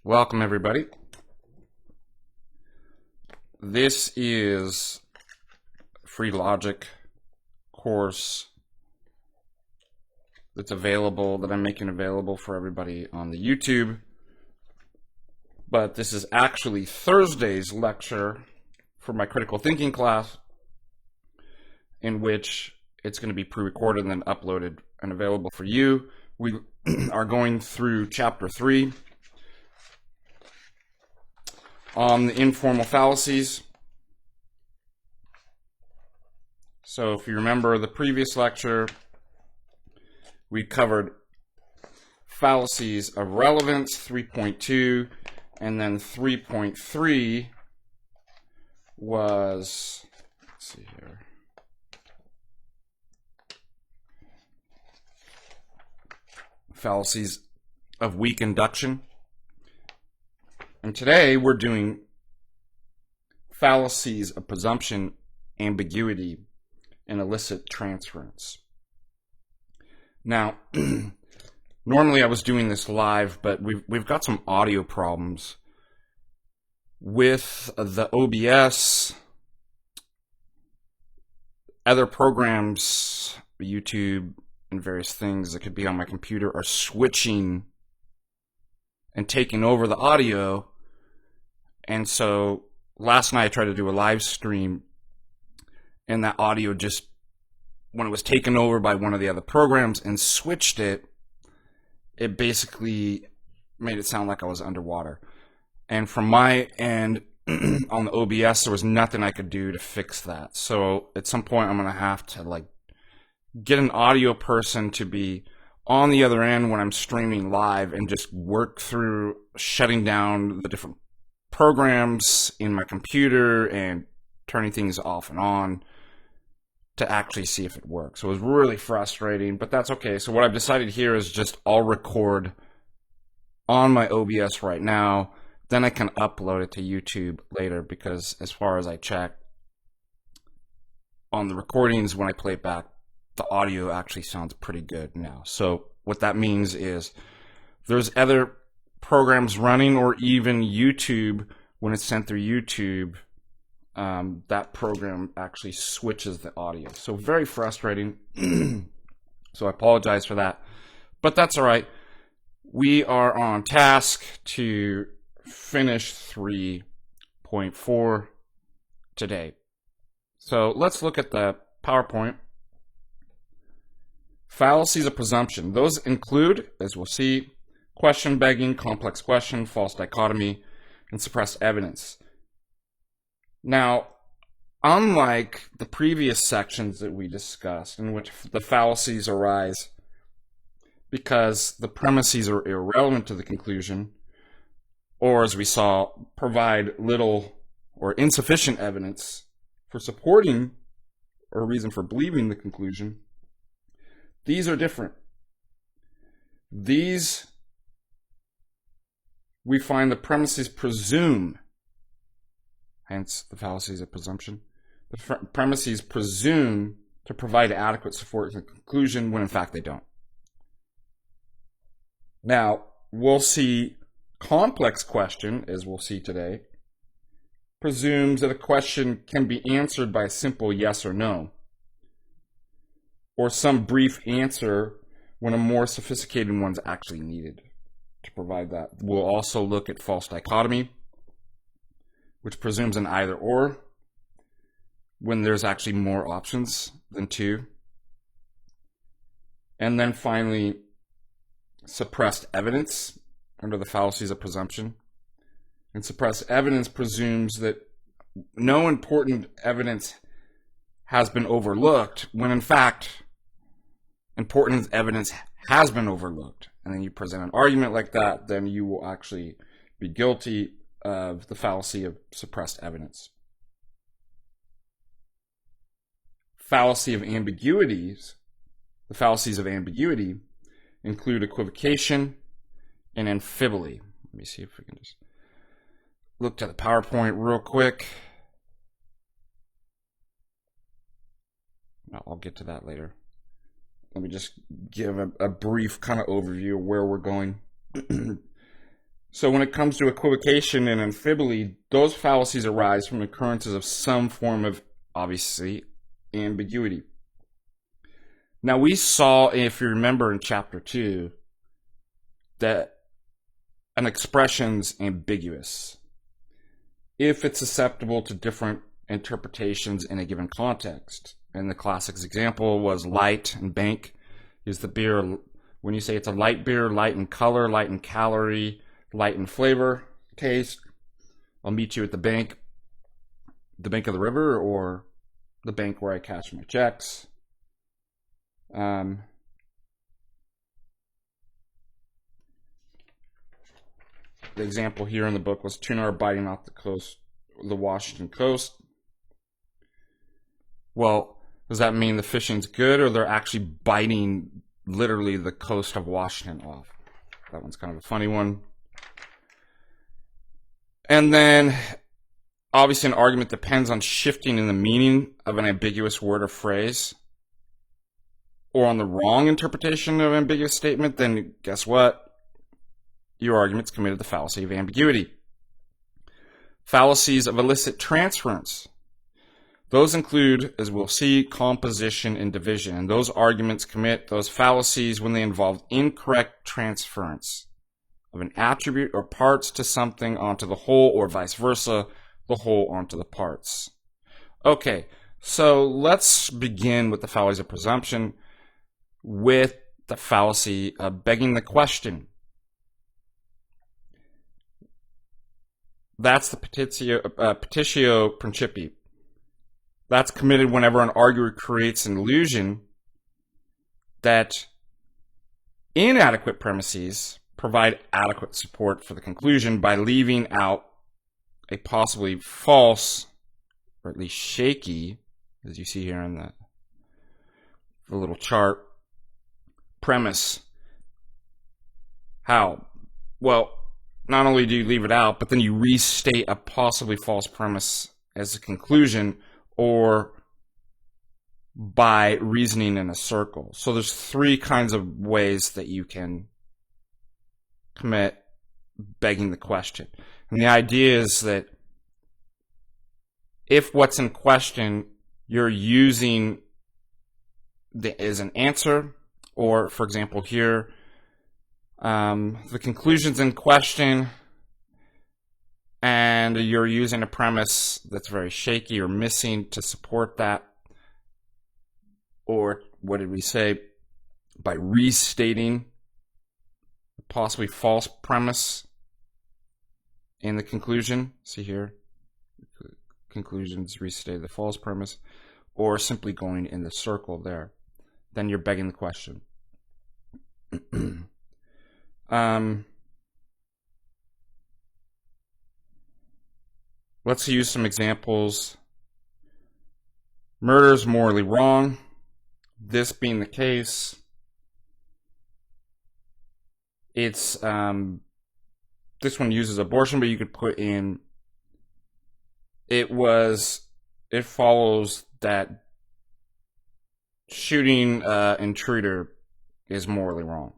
Welcome, everybody. This is a free logic course that's available, that I'm making available for everybody on the YouTube. But this is actually Thursday's lecture for my critical thinking class, in which it's going to be pre-recorded and then uploaded and available for you. We are going through chapter 3 on the informal fallacies. So if you remember the previous lecture, we covered fallacies of relevance 3.2, and then 3.3 was, let's see here, fallacies of weak induction. And today we're doing fallacies of presumption, ambiguity, and illicit transference. Now, normally I was doing this live, but we've got some audio problems with the OBS, other programs, YouTube, and various things that could be on my computer are switching and taking over the audio. And so last night I tried to do a live stream, and that audio just, when it was taken over by one of the other programs and switched it, it basically made it sound like I was underwater. And from my end on the OBS, there was nothing I could do to fix that. So at some point I'm going to have to get an audio person to be on the other end when I'm streaming live and just work through shutting down the different programs in my computer and turning things off and on to actually see if it works. So it was really frustrating, but that's okay. So what I've decided here is just I'll record on my OBS right now, then I can upload it to YouTube later, because as far as I check on the recordings, when I play it back, the audio actually sounds pretty good now. So what that means is there's other programs running, or even YouTube, when it's sent through YouTube, that program actually switches the audio. So very frustrating. So I apologize for that, but that's all right. We are on task to finish 3.4 today. So let's look at the PowerPoint. Fallacies of presumption. Those include, as we'll see, question begging, complex question, false dichotomy, and suppressed evidence. Now, unlike the previous sections that we discussed, in which the fallacies arise because the premises are irrelevant to the conclusion, or as we saw, provide little or insufficient evidence for supporting or reason for believing the conclusion, these are different. These, we find the premises presume, hence the fallacies of presumption. The premises presume to provide adequate support to the conclusion when in fact they don't. Now, we'll see complex question, as we'll see today, presumes that a question can be answered by a simple yes or no, or some brief answer when a more sophisticated one's actually needed to provide that. We'll also look at false dichotomy, which presumes an either or when there's actually more options than two. And then finally, suppressed evidence under the fallacies of presumption. And suppressed evidence presumes that no important evidence has been overlooked, when in fact important evidence has been overlooked. And then you present an argument like that, then you will actually be guilty of the fallacy of suppressed evidence. Fallacy of ambiguities. The fallacies of ambiguity include equivocation and amphibole. Let me see if we can just look at the PowerPoint real quick. I'll get to that later. Let me just give a brief kind of overview of where we're going. So when it comes to equivocation and amphibole, those fallacies arise from occurrences of some form of, obviously, ambiguity. Now we saw, if you remember in chapter 2, that an expression's ambiguous if it's susceptible to different interpretations in a given context. And the classic example was light and bank. Is the beer, when you say it's a light beer, light in color, light in calorie, light in flavor, taste, I'll meet you at the bank of the river, or the bank where I cash my checks. The example here in the book was tuna are biting off the Washington coast. Well, does that mean the fishing's good, or they're actually biting literally the coast of Washington off? That one's kind of a funny one. And then, obviously, an argument depends on shifting in the meaning of an ambiguous word or phrase, or on the wrong interpretation of an ambiguous statement. Then guess what? Your argument's committed the fallacy of ambiguity. Fallacies of illicit transference. Those include, as we'll see, composition and division. And those arguments commit those fallacies when they involve incorrect transference of an attribute or parts to something onto the whole, or vice versa, the whole onto the parts. Okay, so let's begin with the fallacies of presumption with the fallacy of begging the question. That's the petitio principii. That's committed whenever an arguer creates an illusion that inadequate premises provide adequate support for the conclusion by leaving out a possibly false, or at least shaky, as you see here in the little chart, premise. How? Well, not only do you leave it out, but then you restate a possibly false premise as a conclusion, or by reasoning in a circle. So there's 3 kinds of ways that you can commit begging the question. And the idea is that if what's in question you're using as an answer, or for example here, the conclusion's in question and you're using a premise that's very shaky or missing to support that, or what did we say, by restating a possibly false premise in the conclusion. See here, conclusions restate the false premise, or simply going in the circle there. Then you're begging the question. Let's use some examples. Murder is morally wrong. This being the case, it's this one uses abortion, but you could put in it follows that shooting intruder is morally wrong.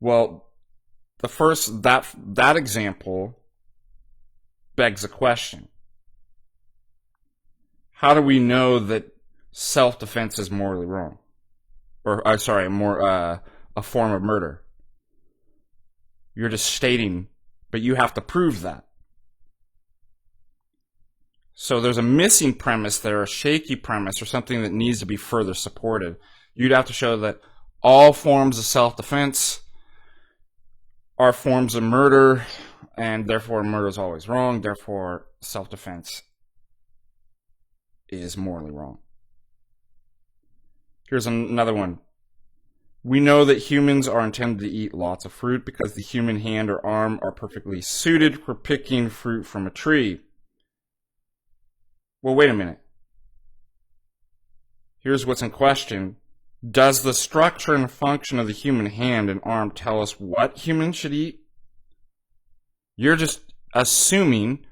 Well, the first that example begs a question. How do we know that self-defense is morally wrong? Or, a form of murder? You're just stating, but you have to prove that. So there's a missing premise there, a shaky premise, or something that needs to be further supported. You'd have to show that all forms of self-defense are forms of murder, and therefore murder is always wrong, therefore self-defense is morally wrong. Here's another one. We know that humans are intended to eat lots of fruit because the human hand or arm are perfectly suited for picking fruit from a tree. Well, wait a minute. Here's what's in question. Does the structure and function of the human hand and arm tell us what humans should eat? You're just assuming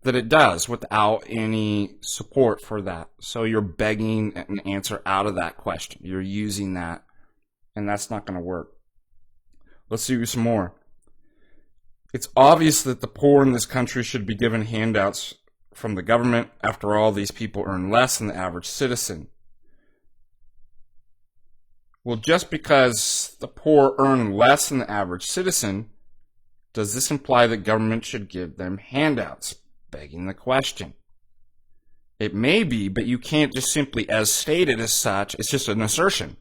that it does without any support for that. So you're begging an answer out of that question. You're using that, and that's not going to work. Let's see some more. It's obvious that the poor in this country should be given handouts from the government. After all, these people earn less than the average citizen. Well, just because the poor earn less than the average citizen, does this imply that government should give them handouts? Begging the question. It may be, but you can't just simply, as stated as such, it's just an assertion.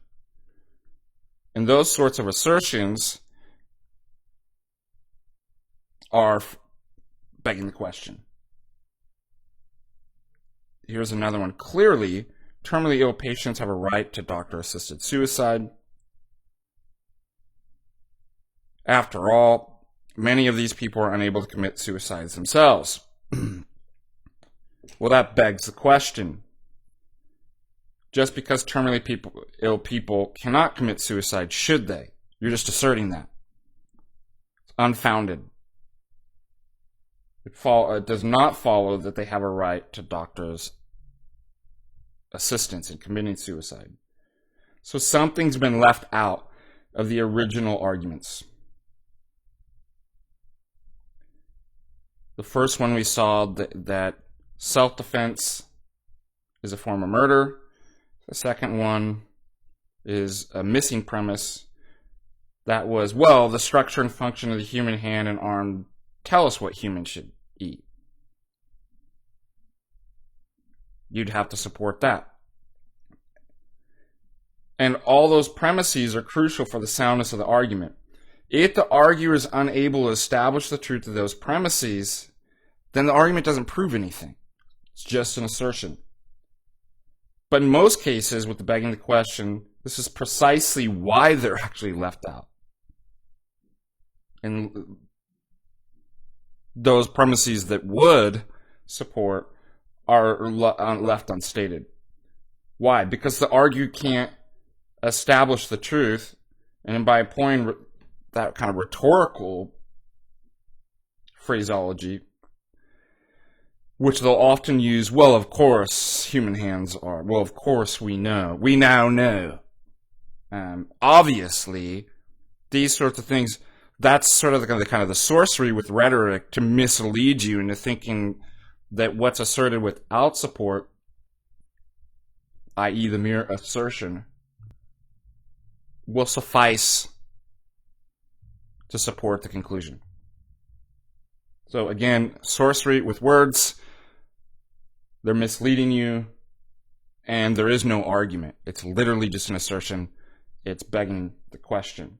And those sorts of assertions are begging the question. Here's another one. Clearly, terminally ill patients have a right to doctor-assisted suicide. After all, many of these people are unable to commit suicides themselves. Well, that begs the question. Just because terminally ill people cannot commit suicide, should they? You're just asserting that. It's unfounded. It does not follow that they have a right to doctors' assistance in committing suicide. So something's been left out of the original arguments. The first one we saw that self-defense is a form of murder. The second one is a missing premise. That was, well, the structure and function of the human hand and arm tell us what humans should eat. You'd have to support that. And all those premises are crucial for the soundness of the argument. If the arguer is unable to establish the truth of those premises, then the argument doesn't prove anything. It's just an assertion. But in most cases, with the begging the question, this is precisely why they're actually left out. And those premises that would support are left unstated. Why? Because the arguer can't establish the truth, and by employing that kind of rhetorical phraseology, which they'll often use, well, of course, human hands are. Well, of course, we know. We now know. Obviously, these sorts of things, that's sort of the kind of the sorcery with rhetoric to mislead you into thinking that what's asserted without support, i.e. the mere assertion, will suffice to support the conclusion. So again, sorcery with words, they're misleading you, and there is no argument. It's literally just an assertion. It's begging the question.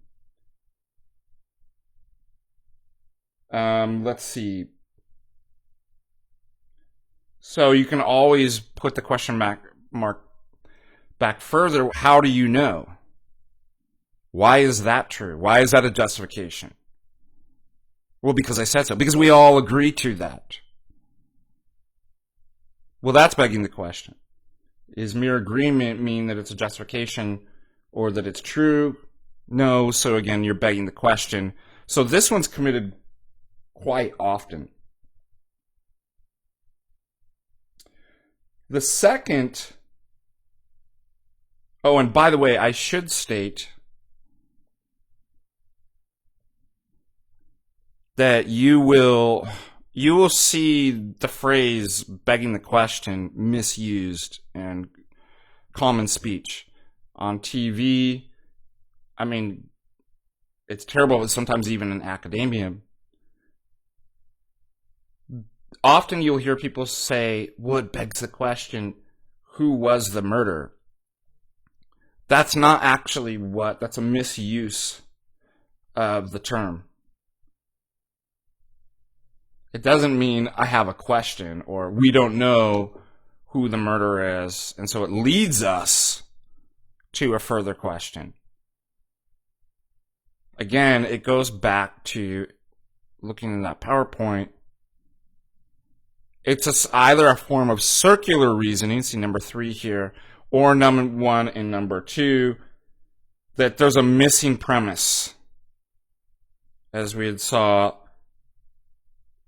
Let's see. So you can always put the question mark back further. How do you know? Why is that true? Why is that a justification? Well, because I said so. Because we all agree to that. Well, that's begging the question. Is mere agreement mean that it's a justification or that it's true? No. So again, you're begging the question. So this one's committed quite often. The second... Oh, and by the way, I should state that you will see the phrase begging the question misused in common speech on TV. I mean, it's terrible, but sometimes even in academia. Often you'll hear people say, well, it begs the question, who was the murderer? That's not actually that's a misuse of the term. It doesn't mean I have a question or we don't know who the murderer is, and so it leads us to a further question. Again, it goes back to looking at that PowerPoint. It's either a form of circular reasoning, see number 3 here, or number 1 and number 2, that there's a missing premise. As we had saw,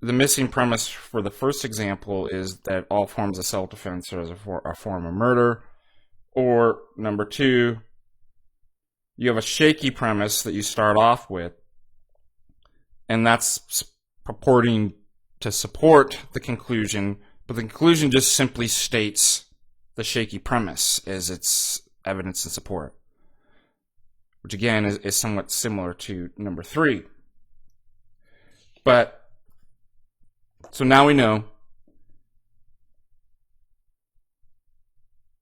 the missing premise for the first example is that all forms of self-defense are a form of murder. Or number 2, you have a shaky premise that you start off with And that's purporting to support the conclusion, but the conclusion just simply states the shaky premise as its evidence and support, which again is somewhat similar to number 3. But, so now we know,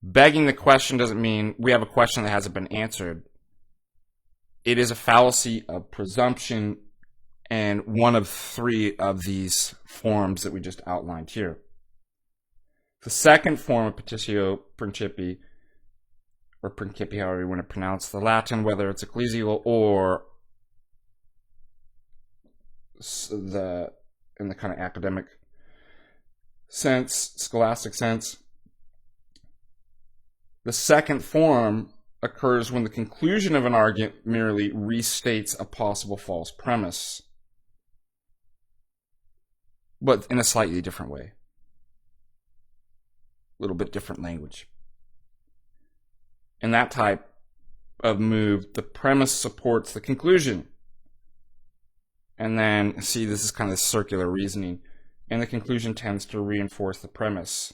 begging the question doesn't mean we have a question that hasn't been answered. It is a fallacy of presumption, and one of 3 of these forms that we just outlined here. The second form of petitio principii, or principii, however you want to pronounce the Latin, whether it's ecclesial or in the kind of academic sense, scholastic sense. The second form occurs when the conclusion of an argument merely restates a possible false premise, but in a slightly different way. A little bit different language. In that type of move, the premise supports the conclusion. And then, see, this is kind of circular reasoning, and the conclusion tends to reinforce the premise.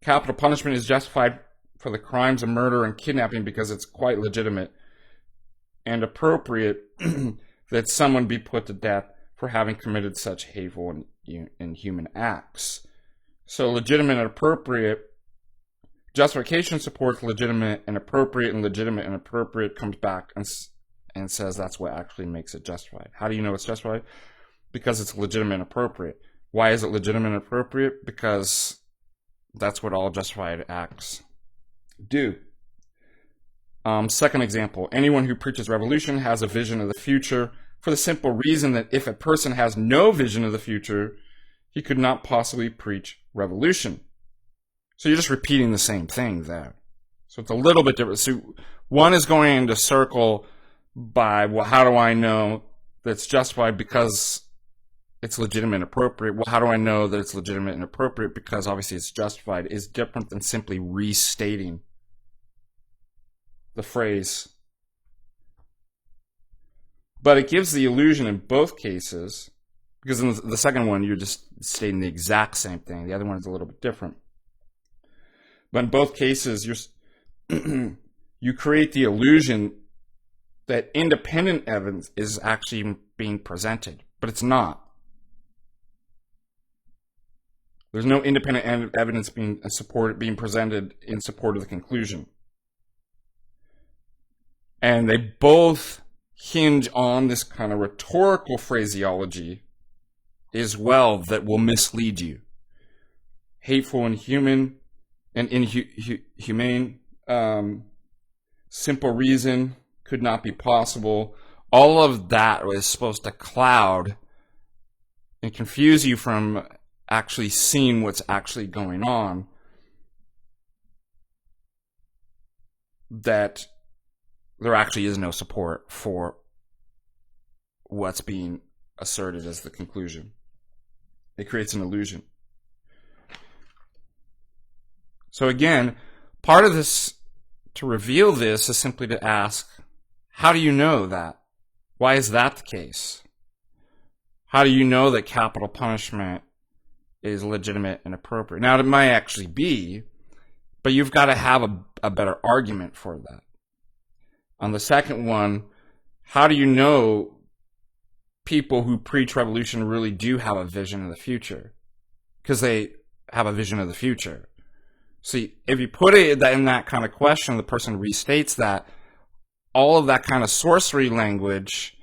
Capital punishment is justified for the crimes of murder and kidnapping because it's quite legitimate and appropriate that someone be put to death for having committed such hateful and inhuman acts. So legitimate and appropriate, justification supports legitimate and legitimate and appropriate comes back and says that's what actually makes it justified. How do you know it's justified? Because it's legitimate and appropriate. Why is it legitimate and appropriate? Because that's what all justified acts do. Second example, anyone who preaches revolution has a vision of the future for the simple reason that if a person has no vision of the future, he could not possibly preach revolution. So you're just repeating the same thing there. So it's a little bit different. So one is going into circle by, well, how do I know that it's justified? Because it's legitimate and appropriate. Well, how do I know that it's legitimate and appropriate? Because obviously it's justified. Is different than simply restating the phrase. But it gives the illusion in both cases, because in the second one you're just stating the exact same thing. The other one is a little bit different. But in both cases, you create the illusion that independent evidence is actually being presented, but it's not. There's no independent evidence being presented in support of the conclusion. And they both hinge on this kind of rhetorical phraseology as well that will mislead you. Hateful and human and inhumane, simple reason, could not be possible. All of that is supposed to cloud and confuse you from actually seeing what's actually going on, that there actually is no support for what's being asserted as the conclusion. It creates an illusion. So again, part of this, to reveal this, is simply to ask, how do you know that? Why is that the case? How do you know that capital punishment is legitimate and appropriate? Now, it might actually be, but you've got to have a better argument for that. On the second one, how do you know people who preach revolution really do have a vision of the future? Because they have a vision of the future. See, if you put it in that kind of question, the person restates that, all of that kind of sorcery language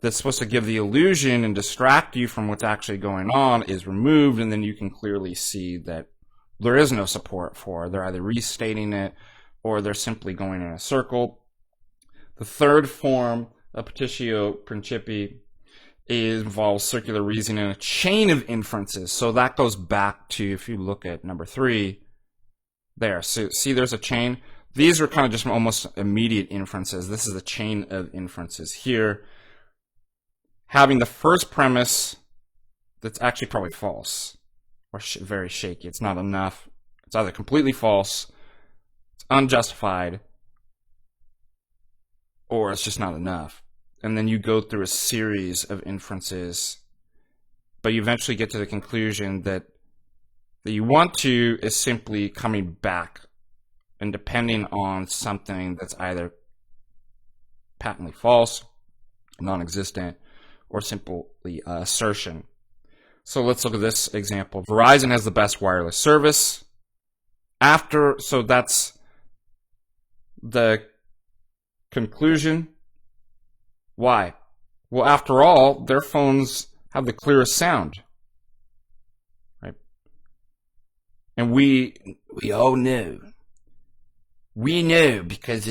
that's supposed to give the illusion and distract you from what's actually going on is removed, and then you can clearly see that there is no support for it. They're either restating it or they're simply going in a circle. The third form of petitio principii involves circular reasoning and a chain of inferences. So that goes back to, if you look at number 3 there. So see, there's a chain. These are kind of just almost immediate inferences. This is a chain of inferences here, having the first premise that's actually probably false or very shaky. It's not enough. It's either completely false, it's unjustified, or it's just not enough. and then you go through a series of inferences, but you eventually get to the conclusion that you want to is simply coming back and depending on something that's either patently false, non-existent, or simply assertion. So let's look at this example. Verizon has the best wireless service. So that's the conclusion. Why? Well, after all, their phones have the clearest sound, right? And we all know. We know because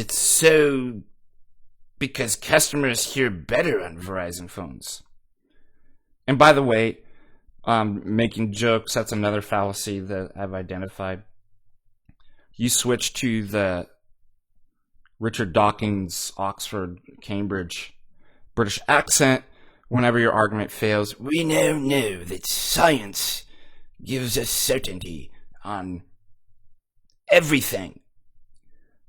because customers hear better on Verizon phones. And by the way, making jokes, that's another fallacy that I've identified. You switch to the Richard Dawkins, Oxford, Cambridge, British accent whenever your argument fails. We now know that science gives us certainty on everything.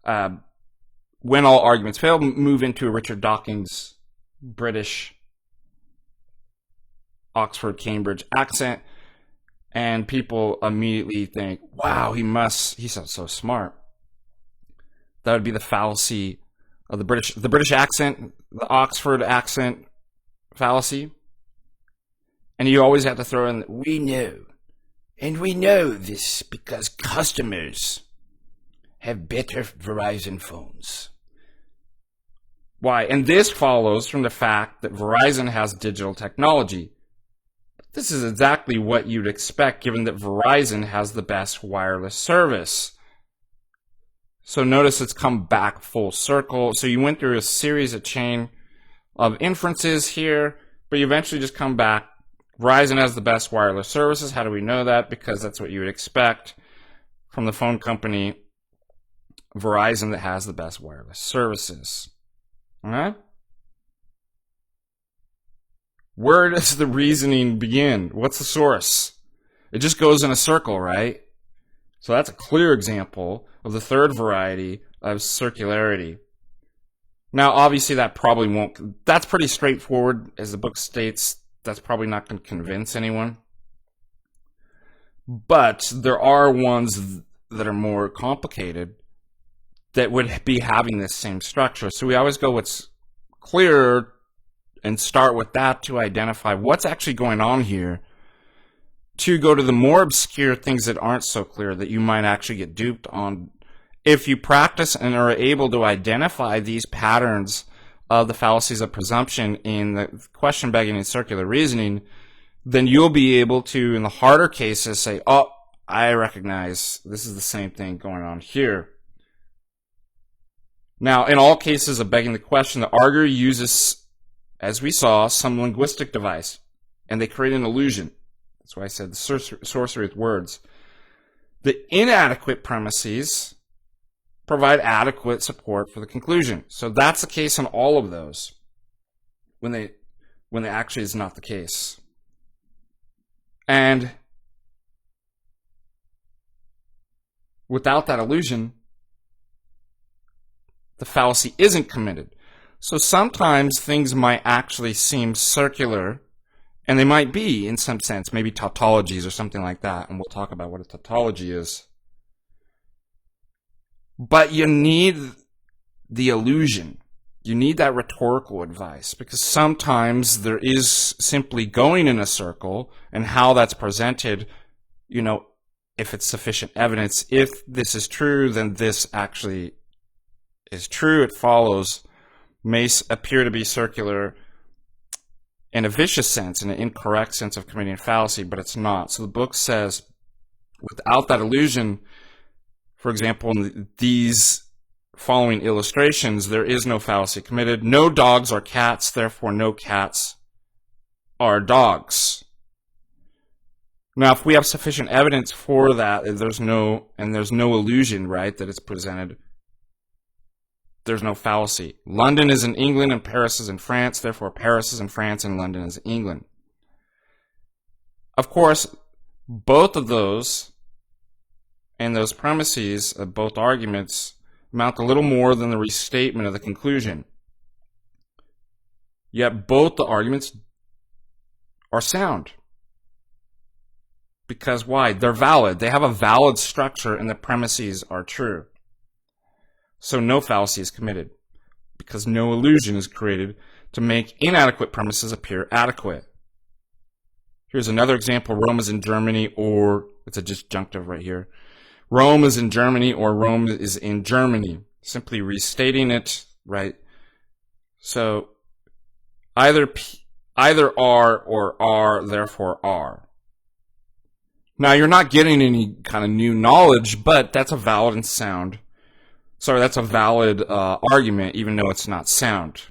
When all arguments fail, move into a Richard Dawkins, British, Oxford, Cambridge accent, and people immediately think, wow, he sounds so smart. That would be the fallacy of the British accent, the Oxford accent fallacy. And you always have to throw in, we know. And we know this because customers have better Verizon phones. Why? And this follows from the fact that Verizon has digital technology. This is exactly what you'd expect given that Verizon has the best wireless service. So notice it's come back full circle. So you went through a series of chain of inferences here, but you eventually just come back. Verizon has the best wireless services. How do we know that? Because that's what you would expect from the phone company Verizon that has the best wireless services. All right? Where does the reasoning begin? What's the source? It just goes in a circle, right? So that's a clear example of the third variety of circularity. Now, obviously, that probably won't. That's pretty straightforward. As the book states, that's probably not going to convince anyone. But there are ones that are more complicated that would be having this same structure. So we always go what's clear and start with that to identify what's actually going on here, to go to the more obscure things that aren't so clear that you might actually get duped on. If you practice and are able to identify these patterns of the fallacies of presumption in the question begging and circular reasoning, then you'll be able to, in the harder cases, say, oh, I recognize this is the same thing going on here. Now, in all cases of begging the question, the arguer uses, as we saw, some linguistic device, and they create an illusion. That's why I said the sorcery with words. The inadequate premises provide adequate support for the conclusion. So that's the case on all of those, when they actually is not the case. And without that illusion, the fallacy isn't committed. So sometimes things might actually seem circular, and they might be in some sense, maybe tautologies or something like that, and we'll talk about what a tautology is. But you need the illusion. You need that rhetorical advice, because sometimes there is simply going in a circle, and how that's presented, if it's sufficient evidence. If this is true, then this actually is true. It follows, may appear to be circular in a vicious sense, in an incorrect sense of committing a fallacy, but it's not. So the book says, without that illusion, for example, in these following illustrations, there is no fallacy committed. No dogs are cats, therefore no cats are dogs. Now, if we have sufficient evidence for that, there's no illusion, right, that it's presented, there's no fallacy. London is in England and Paris is in France, therefore Paris is in France and London is in England. Of course, both of those and those premises of both arguments amount to little more than the restatement of the conclusion. Yet both the arguments are sound. Because why? They're valid. They have a valid structure and the premises are true. So no fallacy is committed. Because no illusion is created to make inadequate premises appear adequate. Here's another example. Rome is in Germany, or it's a disjunctive right here. Rome is in Germany, or Rome is in Germany. Simply restating it, right? So either are or are, therefore are. Now you're not getting any kind of new knowledge, but that's a valid and sound. Sorry, that's a valid argument, even though it's not sound.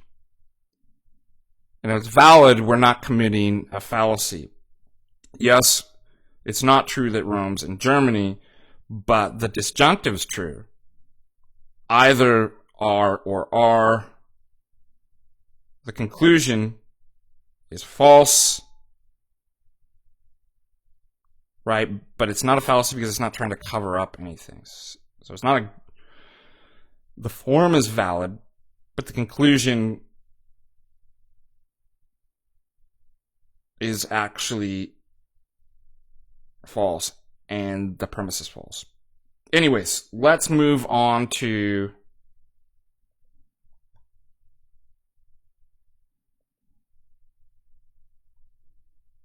And if it's valid, we're not committing a fallacy. Yes, it's not true that Rome's in Germany, but the disjunctive is true. Either are or are. The conclusion is false, right? But it's not a fallacy because it's not trying to cover up anything. So it's not the form is valid, but the conclusion is actually false, and the premise is false. Anyways, let's move on to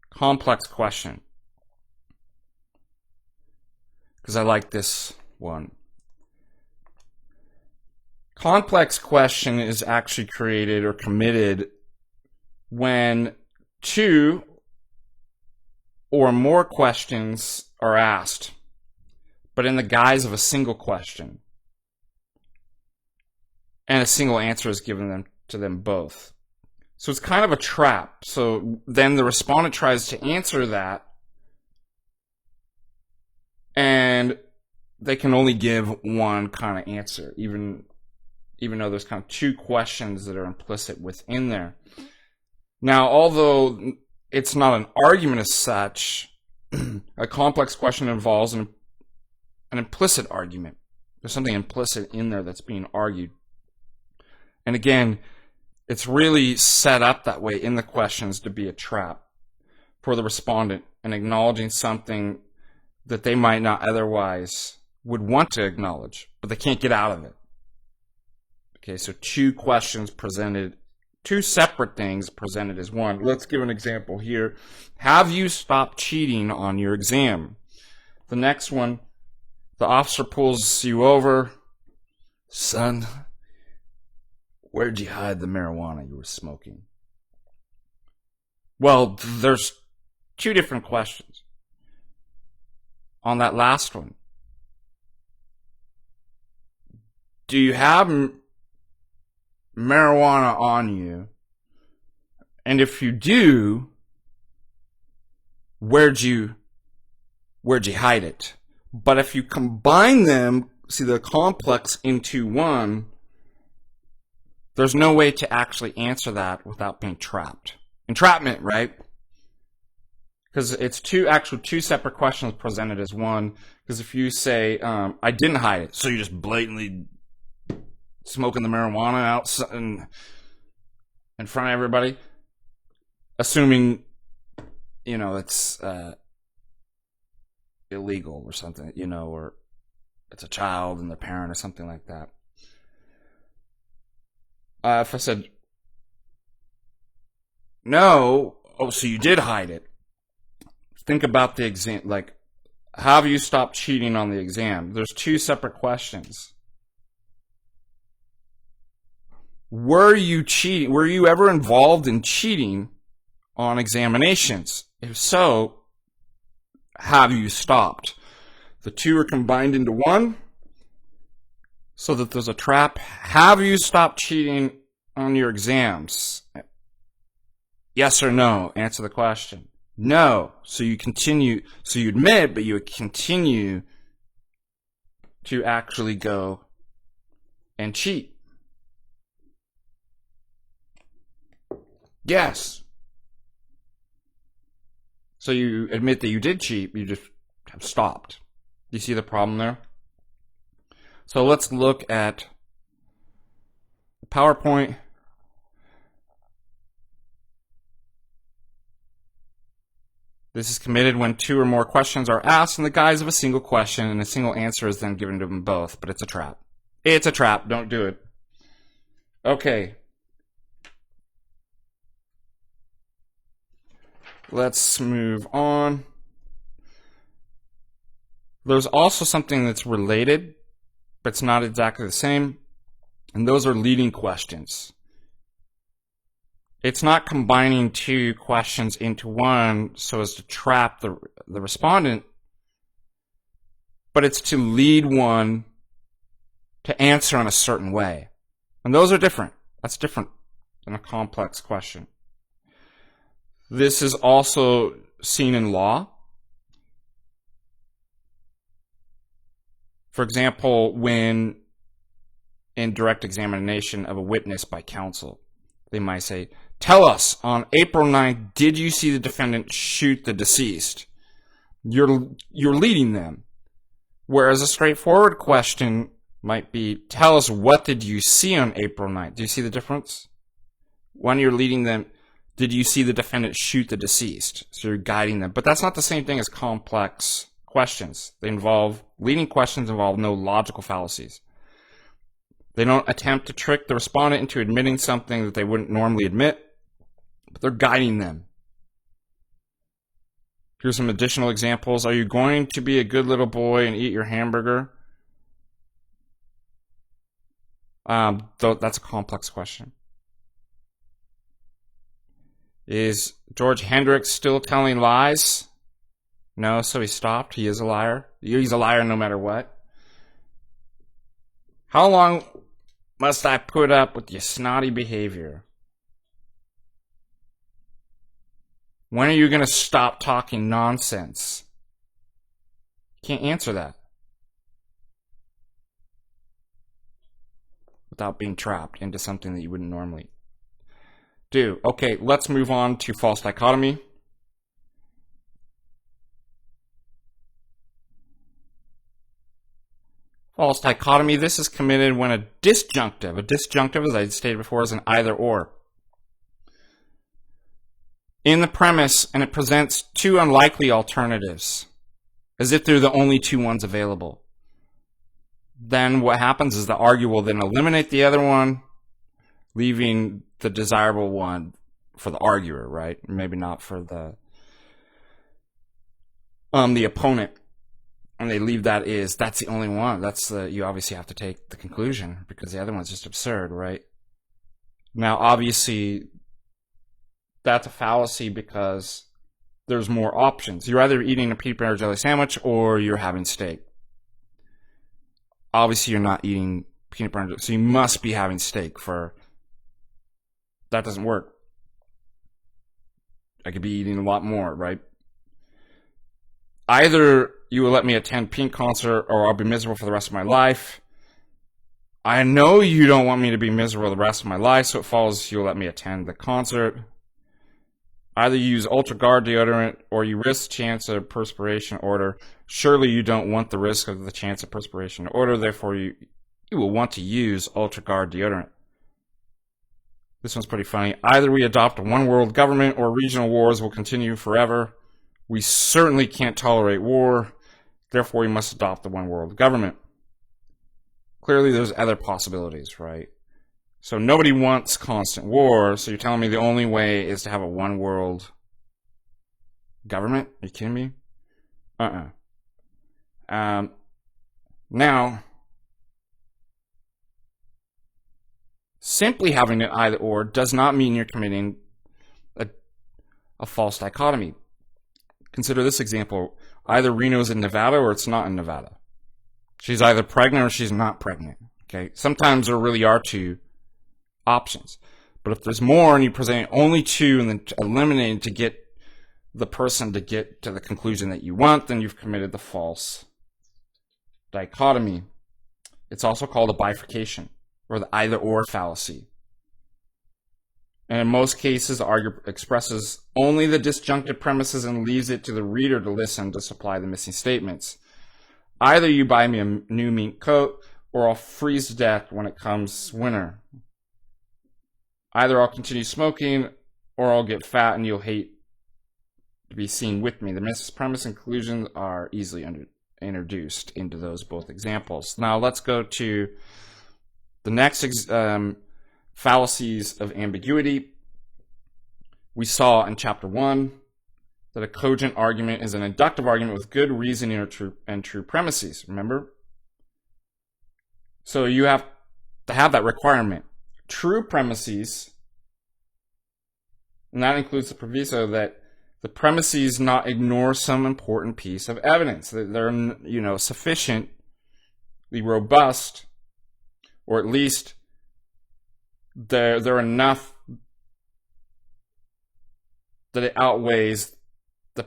complex question, because I like this one. Complex question is actually created or committed when two or more questions are asked, but in the guise of a single question, and a single answer is given to them both. So it's kind of a trap. So then the respondent tries to answer that, and they can only give one kind of answer, even though there's kind of two questions that are implicit within there. Now, although it's not an argument as such, a complex question involves an implicit argument. There's something implicit in there that's being argued. And again, it's really set up that way in the questions to be a trap for the respondent, and acknowledging something that they might not otherwise would want to acknowledge, but they can't get out of it. Okay, so two questions presented, two separate things presented as one. Let's give an example here. Have you stopped cheating on your exam? The next one, the officer pulls you over. Son, where'd you hide the marijuana you were smoking? Well, there's two different questions. On that last one, do you have marijuana on you? And if you do, where'd you hide it? But if you combine them, see the complex into one, there's no way to actually answer that without being trapped. Entrapment, right? Because it's two separate questions presented as one. Because if you say, I didn't hide it, so you're just blatantly smoking the marijuana out in front of everybody, assuming, it's illegal or something, or it's a child and the parent or something like that. If I said, no, so you did hide it. Think about the exam, like, have you stopped cheating on the exam? There's two separate questions. Were you cheating? Were you ever involved in cheating on examinations? If so, have you stopped? The two are combined into one so that there's a trap. Have you stopped cheating on your exams? Yes or no? Answer the question. No. So you continue, so you admit, but you continue to actually go and cheat. Yes. So you admit that you did cheat, you just have stopped. Do you see the problem there? So let's look at PowerPoint. This is committed when two or more questions are asked in the guise of a single question, and a single answer is then given to them both. But it's a trap. It's a trap. Don't do it. Okay. Let's move on. There's also something that's related, but it's not exactly the same, and those are leading questions. It's not combining two questions into one so as to trap the respondent, but it's to lead one to answer in a certain way. And those are different. That's different than a complex question. This is also seen in law. For example, when in direct examination of a witness by counsel, they might say, "Tell us, on April 9th, did you see the defendant shoot the deceased?" You're leading them. Whereas a straightforward question might be, "Tell us, what did you see on April 9th?" Do you see the difference? When you're leading them, did you see the defendant shoot the deceased? So you're guiding them. But that's not the same thing as complex questions. Leading questions involve no logical fallacies. They don't attempt to trick the respondent into admitting something that they wouldn't normally admit, but they're guiding them. Here's some additional examples. Are you going to be a good little boy and eat your hamburger? That's a complex question. Is George Hendricks still telling lies? No, so he stopped. He is a liar. He's a liar no matter what. How long must I put up with your snotty behavior? When are you going to stop talking nonsense? You can't answer that without being trapped into something that you wouldn't normally do. Okay, let's move on to false dichotomy. False dichotomy, this is committed when a disjunctive, as I stated before, is an either or. In the premise, and it presents two unlikely alternatives, as if they're the only two ones available. Then what happens is the arguer will then eliminate the other one, leaving the desirable one for the arguer, right? Maybe not for the opponent. And they leave that's the only one. You obviously have to take the conclusion because the other one's just absurd, right? Now, obviously, that's a fallacy because there's more options. You're either eating a peanut butter jelly sandwich or you're having steak. Obviously, you're not eating peanut butter jelly, so you must be having steak that doesn't work. I could be eating a lot more, right? Either you will let me attend Pink concert or I'll be miserable for the rest of my life. I know you don't want me to be miserable the rest of my life, so it follows you'll let me attend the concert. Either you use Ultra Guard deodorant or you risk chance of perspiration order. Surely you don't want the risk of the chance of perspiration order, therefore you will want to use Ultra Guard deodorant. This one's pretty funny. Either we adopt a one world government or regional wars will continue forever. We certainly can't tolerate war, therefore we must adopt the one world government. Clearly there's other possibilities, right? So nobody wants constant war, so you're telling me the only way is to have a one world government? Are you kidding me? Now, simply having an either or does not mean you're committing a false dichotomy. Consider this example. Either Reno's in Nevada or it's not in Nevada. She's either pregnant or she's not pregnant. Okay. Sometimes there really are two options. But if there's more and you present only two and then eliminate to get the person to get to the conclusion that you want, then you've committed the false dichotomy. It's also called a bifurcation or the either or fallacy. And in most cases, the arguer expresses only the disjunctive premises and leaves it to the reader to listen to supply the missing statements. Either you buy me a new mink coat, or I'll freeze to death when it comes winter. Either I'll continue smoking, or I'll get fat and you'll hate to be seen with me. The premise and conclusions are easily introduced into those both examples. Now let's go to the next fallacies of ambiguity. We saw in chapter 1 that a cogent argument is an inductive argument with good reasoning and true premises. Remember? So you have to have that requirement. True premises, and that includes the proviso that the premises not ignore some important piece of evidence. That they're, sufficiently robust, or at least they're enough that it outweighs the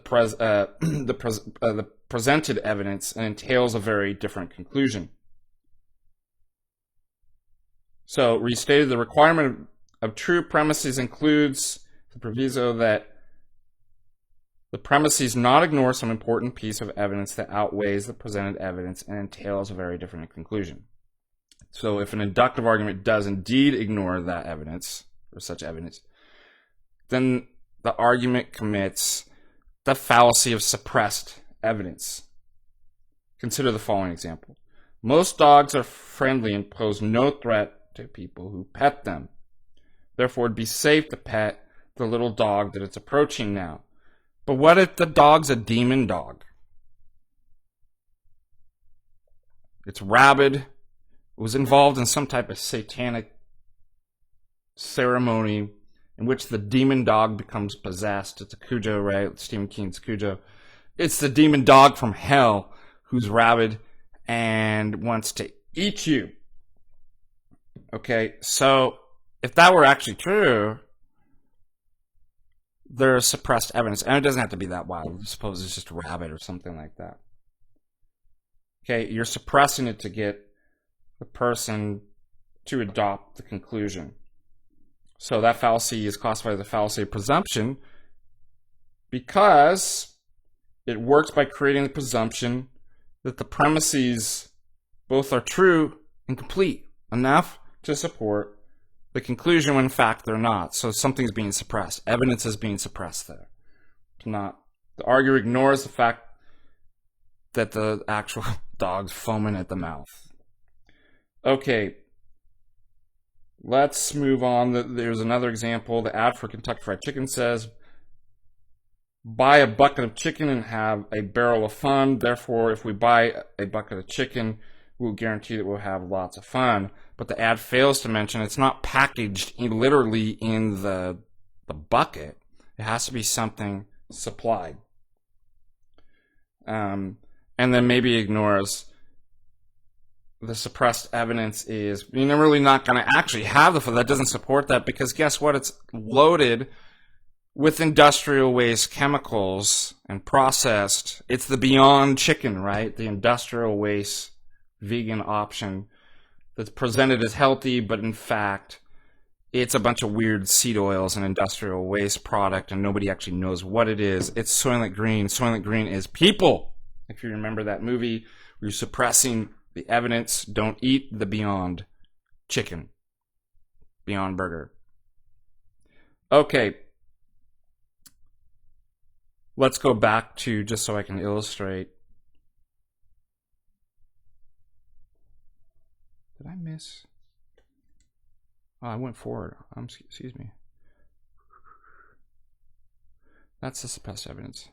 presented evidence and entails a very different conclusion. So, restated, the requirement of true premises includes the proviso that the premises not ignore some important piece of evidence that outweighs the presented evidence and entails a very different conclusion. So, if an inductive argument does indeed ignore that evidence, or such evidence, then the argument commits the fallacy of suppressed evidence. Consider the following example. Most dogs are friendly and pose no threat to people who pet them. Therefore, it'd be safe to pet the little dog that it's approaching now. But what if the dog's a demon dog? It's rabid. It was involved in some type of satanic ceremony in which the demon dog becomes possessed. It's a Cujo, right? Stephen King's Cujo. It's the demon dog from hell who's rabid and wants to eat you. Okay, so if that were actually true, there's suppressed evidence. And it doesn't have to be that wild. Suppose it's just a rabbit or something like that. Okay, you're suppressing it to get the person to adopt the conclusion. So that fallacy is classified as a fallacy of presumption because it works by creating the presumption that the premises both are true and complete enough to support the conclusion when in fact they're not. So something's being suppressed. Evidence is being suppressed there. The arguer ignores the fact that the actual dog's foaming at the mouth. Okay. Let's move on. There's another example. The ad for Kentucky Fried Chicken says, buy a bucket of chicken and have a barrel of fun. Therefore, if we buy a bucket of chicken, we'll guarantee that we'll have lots of fun. But the ad fails to mention it's not packaged literally in the bucket. It has to be something supplied. And then maybe ignores the suppressed evidence is you're really not going to actually have the fun. That doesn't support that because guess what? It's loaded with industrial waste chemicals and processed. It's the Beyond Chicken, right? The industrial waste vegan option that's presented as healthy, but in fact, it's a bunch of weird seed oils and industrial waste product, and nobody actually knows what it is. It's Soylent Green. Soylent Green is people. If you remember that movie, we're suppressing the evidence. Don't eat the Beyond Chicken, Beyond Burger. Okay. Let's go back to, just so I can illustrate. Did I miss? Oh, I went forward. Excuse me. That's the suppressed evidence.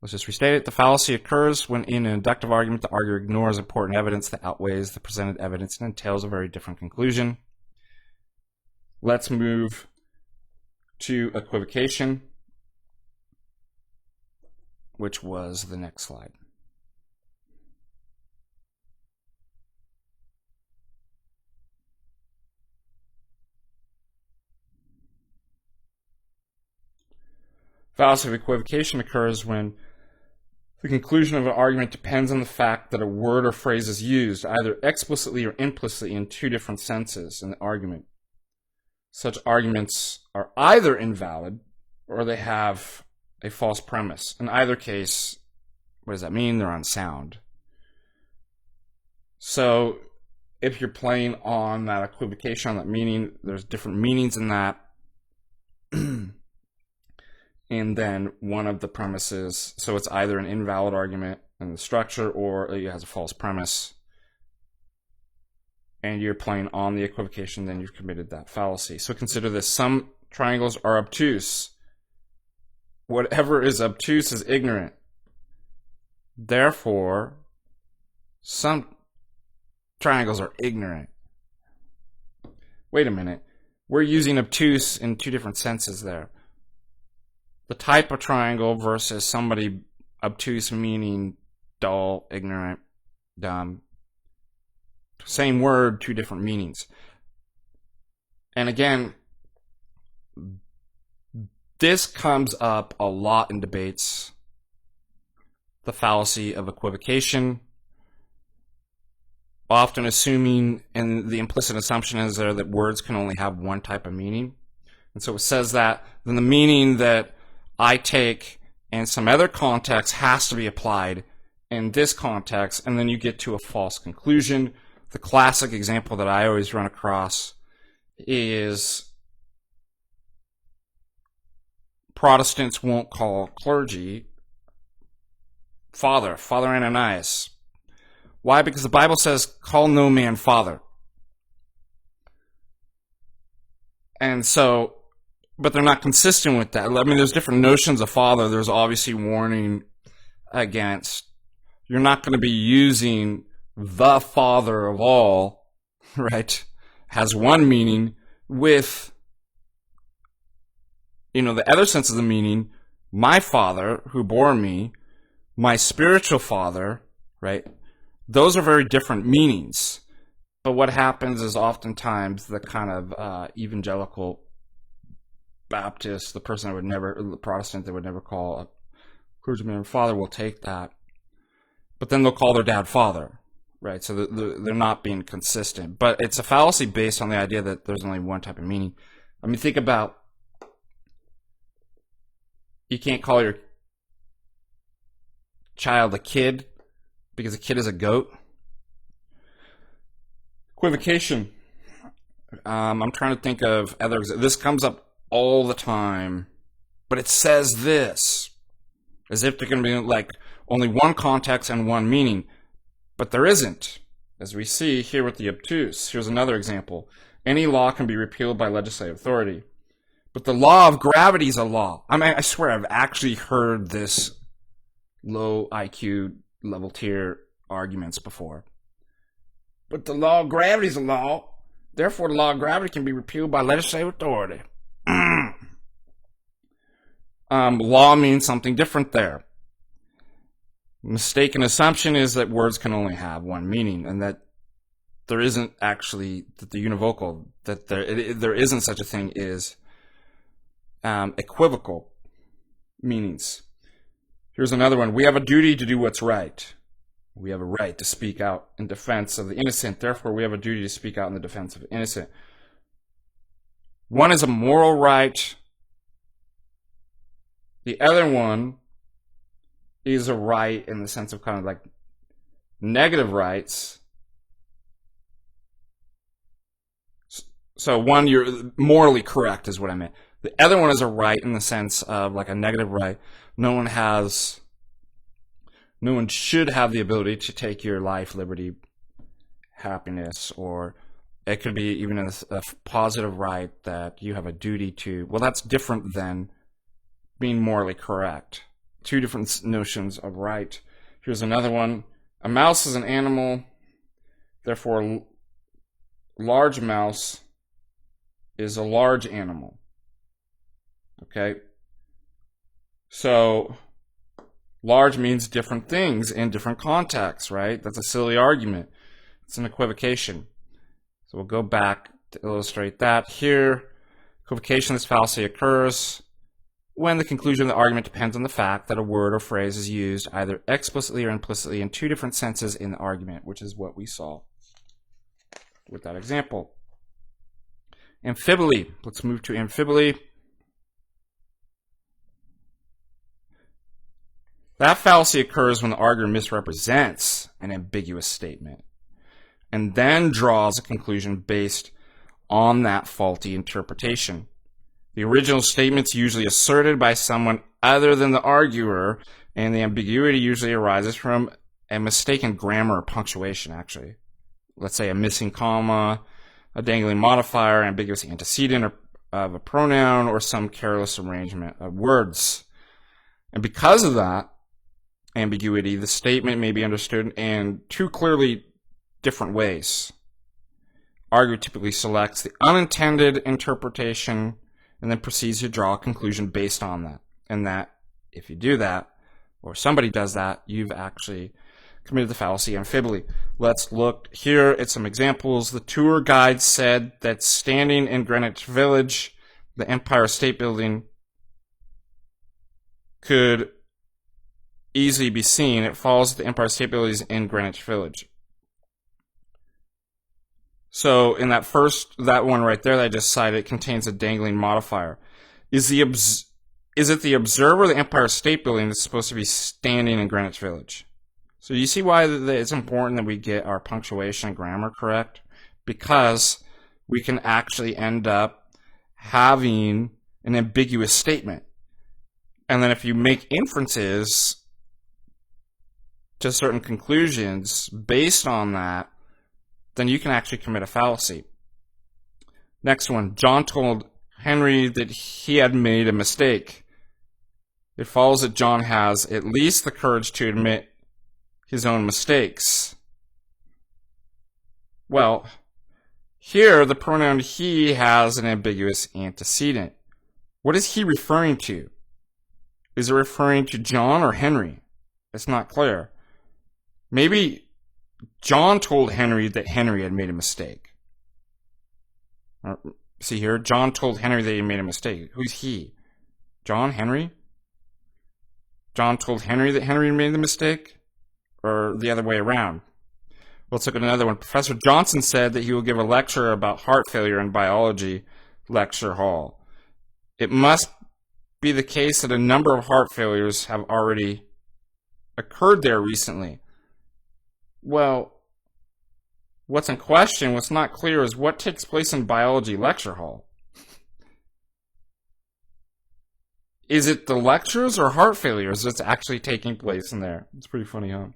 Let's just restate it. The fallacy occurs when in an inductive argument, the arguer ignores important evidence that outweighs the presented evidence and entails a very different conclusion. Let's move to equivocation, which was the next slide. Fallacy of equivocation occurs when the conclusion of an argument depends on the fact that a word or phrase is used, either explicitly or implicitly, in two different senses in the argument. Such arguments are either invalid or they have a false premise. In either case, what does that mean? They're unsound. So, if you're playing on that equivocation, on that meaning, there's different meanings in that. And then one of the premises, so it's either an invalid argument in the structure or it has a false premise, and you're playing on the equivocation, then you've committed that fallacy. So consider this. Some triangles are obtuse. Whatever is obtuse is ignorant. Therefore, some triangles are ignorant. Wait a minute. We're using obtuse in two different senses there. The type of triangle versus somebody obtuse meaning dull, ignorant, dumb. Same word, two different meanings. And again, this comes up a lot in debates. The fallacy of equivocation. Often assuming, and the implicit assumption is there that words can only have one type of meaning. And so it says that then the meaning that I take in some other context has to be applied in this context, and then you get to a false conclusion. The classic example that I always run across is Protestants won't call clergy Father Ananias. Why? Because the Bible says, call no man father. And so, but they're not consistent with that. I mean, there's different notions of father. There's obviously warning against, you're not going to be using the Father of all, right? Has one meaning with, the other sense of the meaning, my father who bore me, my spiritual father, right? Those are very different meanings. But what happens is oftentimes the kind of evangelical Baptist, the Protestant that would never call a clergyman father will take that. But then they'll call their dad father, right? So they're not being consistent. But it's a fallacy based on the idea that there's only one type of meaning. I mean, think about, you can't call your child a kid because a kid is a goat. Equivocation. I'm trying to think of other. This comes up all the time, but it says this as if there can be like only one context and one meaning, but there isn't, as we see here with the obtuse. Here's another example. Any law can be repealed by legislative authority, but the law of gravity is a law. I mean, I swear I've actually heard this low IQ level tier arguments before. But the law of gravity is a law. Therefore, the law of gravity can be repealed by legislative authority. Law means something different there. Mistaken assumption is that words can only have one meaning, and that there isn't actually, that the univocal, that there isn't such a thing as equivocal meanings. Here's another one. We have a duty to do what's right. We have a right to speak out in defense of the innocent. Therefore, we have a duty to speak out in the defense of the innocent. One is a moral right. The other one is a right in the sense of kind of like negative rights. So one, you're morally correct is what I meant. The other one is a right in the sense of like a negative right. No one should have the ability to take your life, liberty, happiness, or it could be even a positive right that you have a duty to. Well, that's different than being morally correct. Two different notions of right. Here's another one. A mouse is an animal. Therefore, a large mouse is a large animal. Okay? So, large means different things in different contexts, right? That's a silly argument. It's an equivocation. So we'll go back to illustrate that. Here, equivocation, this fallacy occurs when the conclusion of the argument depends on the fact that a word or phrase is used either explicitly or implicitly in two different senses in the argument, which is what we saw with that example. Amphibole. Let's move to amphibole. That fallacy occurs when the arguer misrepresents an ambiguous statement and then draws a conclusion based on that faulty interpretation. The original statement's usually asserted by someone other than the arguer, and the ambiguity usually arises from a mistaken grammar or punctuation, actually. Let's say a missing comma, a dangling modifier, ambiguous antecedent of a pronoun, or some careless arrangement of words. And because of that ambiguity, the statement may be understood in two clearly different ways. Arguer typically selects the unintended interpretation and then proceeds to draw a conclusion based on that. And that, if you do that, or somebody does that, you've actually committed the fallacy of Amphibole. Let's look here at some examples. The tour guide said that standing in Greenwich Village, the Empire State Building could easily be seen. It follows that the Empire State Building is in Greenwich Village. So in that one right there that I just cited, it contains a dangling modifier. Is it the observer of the Empire State Building that's supposed to be standing in Greenwich Village? So you see why it's important that we get our punctuation and grammar correct? Because we can actually end up having an ambiguous statement. And then if you make inferences to certain conclusions based on that, then you can actually commit a fallacy. Next one, John told Henry that he had made a mistake. It follows that John has at least the courage to admit his own mistakes. Well, here the pronoun he has an ambiguous antecedent. What is he referring to? Is it referring to John or Henry? It's not clear. Maybe John told Henry that Henry had made a mistake. See here, John told Henry that he made a mistake. Who's he? John? Henry? John told Henry that Henry made the mistake? Or the other way around? Let's look at another one. Professor Johnson said that he will give a lecture about heart failure in biology lecture hall. It must be the case that a number of heart failures have already occurred there recently. Well, what's in question, what's not clear, is what takes place in biology lecture hall. Is it the lectures or heart failures that's actually taking place in there? It's pretty funny, huh?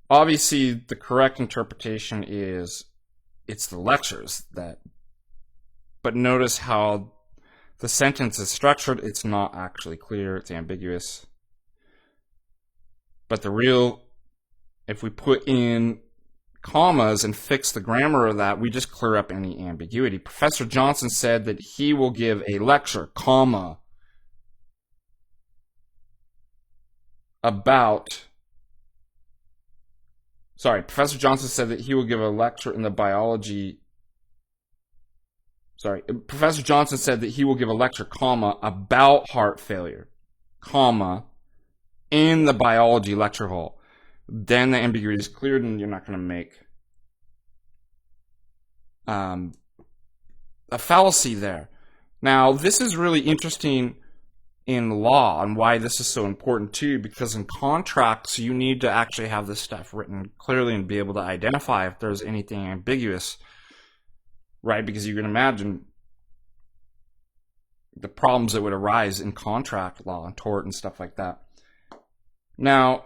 Obviously, the correct interpretation is it's the lectures that... But notice how the sentence is structured. It's not actually clear. It's ambiguous. But if we put in commas and fix the grammar of that, we just clear up any ambiguity. Professor Johnson said that he will give a lecture, comma, Professor Johnson said that he will give a lecture in the biology... Professor Johnson said that he will give a lecture, comma, about heart failure, comma, in the biology lecture hall. Then the ambiguity is cleared and you're not going to make a fallacy there. Now, this is really interesting in law and why this is so important too, because in contracts you need to actually have this stuff written clearly and be able to identify if there's anything ambiguous, right? Because you can imagine the problems that would arise in contract law and tort and stuff like that. Now,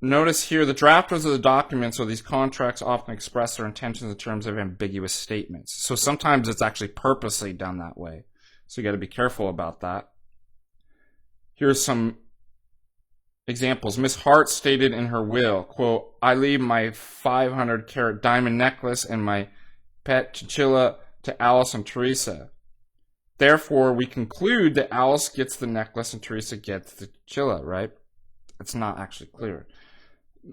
notice here, the drafters of the documents or these contracts often express their intentions in terms of ambiguous statements. So sometimes it's actually purposely done that way. So you got to be careful about that. Here's some examples. Miss Hart stated in her will, quote, I leave my 500-carat diamond necklace and my pet chinchilla to Alice and Teresa. Therefore, we conclude that Alice gets the necklace and Teresa gets the chinchilla, right? It's not actually clear.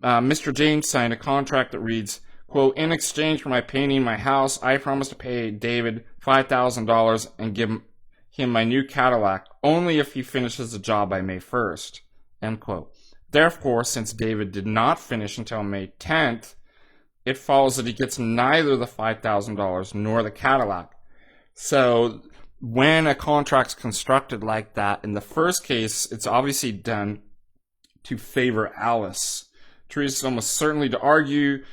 Mr. James signed a contract that reads, quote, in exchange for my painting my house, I promise to pay David $5,000 and give him my new Cadillac only if he finishes the job by May 1st, end quote. Therefore, since David did not finish until May 10th, it follows that he gets neither the $5,000 nor the Cadillac. So when a contract's constructed like that, in the first case, it's obviously done to favor Alice. Teresa's almost certainly to argue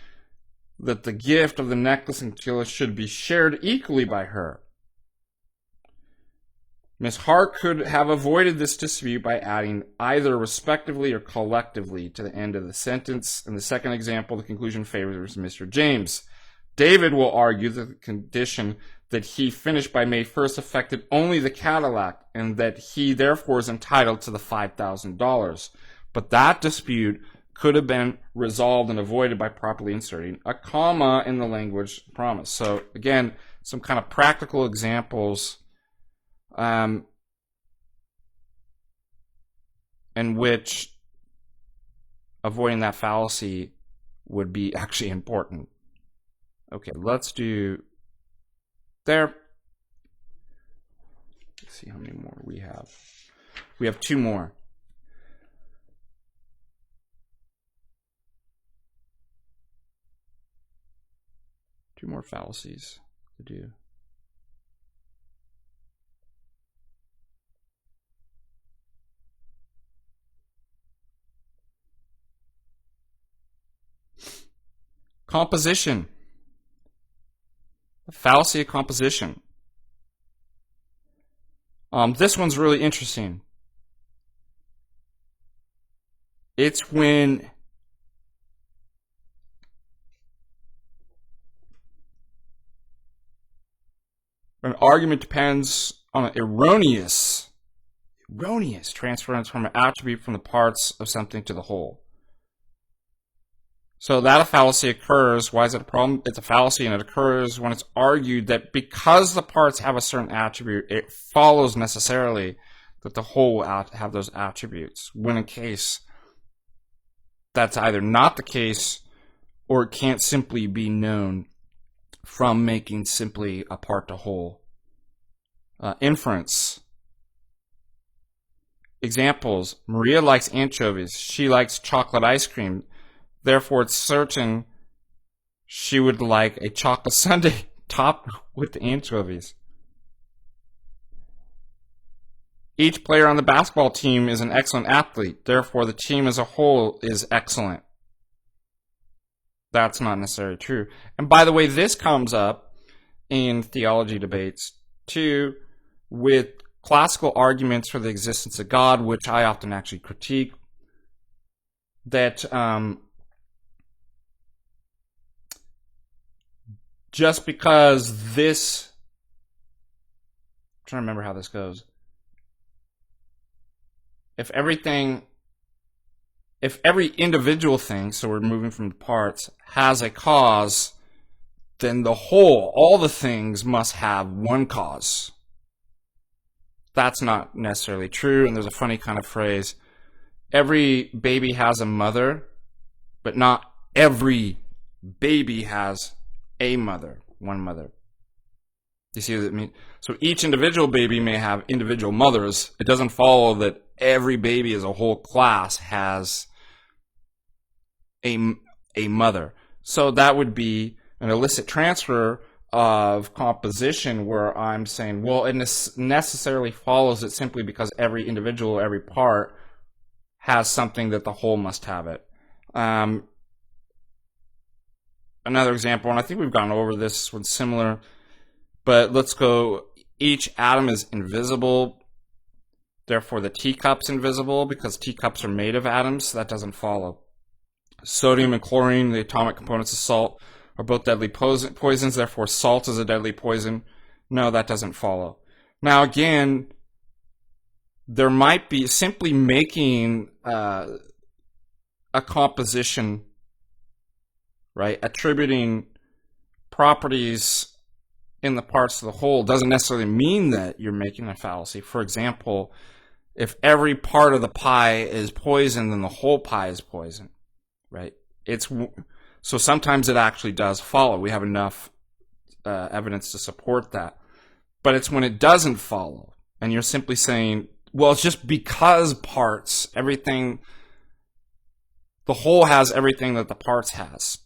that the gift of the necklace and necklace should be shared equally by her. Miss Hart could have avoided this dispute by adding either respectively or collectively to the end of the sentence. In the second example, the conclusion favors Mr. James. David will argue that the condition that he finished by May 1st affected only the Cadillac, and that he therefore is entitled to the $5,000. But that dispute could have been resolved and avoided by properly inserting a comma in the language promise. So again, some kind of practical examples in which avoiding that fallacy would be actually important. Okay, let's do there. Let's see how many more we have. We have two more. Two more fallacies to do. Composition. The fallacy of composition. This one's really interesting. It's when an argument depends on an erroneous transference from an attribute from the parts of something to the whole. So that a fallacy occurs. Why is it a problem? It's a fallacy, and it occurs when it's argued that because the parts have a certain attribute, it follows necessarily that the whole will have those attributes. When in case that's either not the case, or it can't simply be known from making simply a part to whole. Inference. Examples. Maria likes anchovies. She likes chocolate ice cream. Therefore, it's certain she would like a chocolate sundae topped with the anchovies. Each player on the basketball team is an excellent athlete. Therefore, the team as a whole is excellent. That's not necessarily true. And by the way, this comes up in theology debates too, with classical arguments for the existence of God, which I often actually critique. That just because this, I'm trying to remember how this goes. If every individual thing, so we're moving from the parts, has a cause, then the whole, all the things must have one cause. That's not necessarily true, and there's a funny kind of phrase. Every baby has a mother, but not every baby has a mother, one mother. You see what I mean? So each individual baby may have individual mothers. It doesn't follow that every baby as a whole class has a mother. So that would be an illicit transfer of composition, where I'm saying, well, it necessarily follows it simply because every individual, every part has something that the whole must have it. Another example, and I think we've gone over this one similar, but let's go. Each atom is invisible. Therefore, the teacup's invisible because teacups are made of atoms. That doesn't follow. Sodium and chlorine, the atomic components of salt, are both deadly poisons. Therefore, salt is a deadly poison. No, that doesn't follow. Now, again, there might be simply making a composition, right, attributing properties in the parts of the whole doesn't necessarily mean that you're making a fallacy. For example, if every part of the pie is poison, then the whole pie is poison, right? So sometimes it actually does follow. We have enough evidence to support that. But it's when it doesn't follow, and you're simply saying, well, it's just because parts, everything, the whole has everything that the parts has.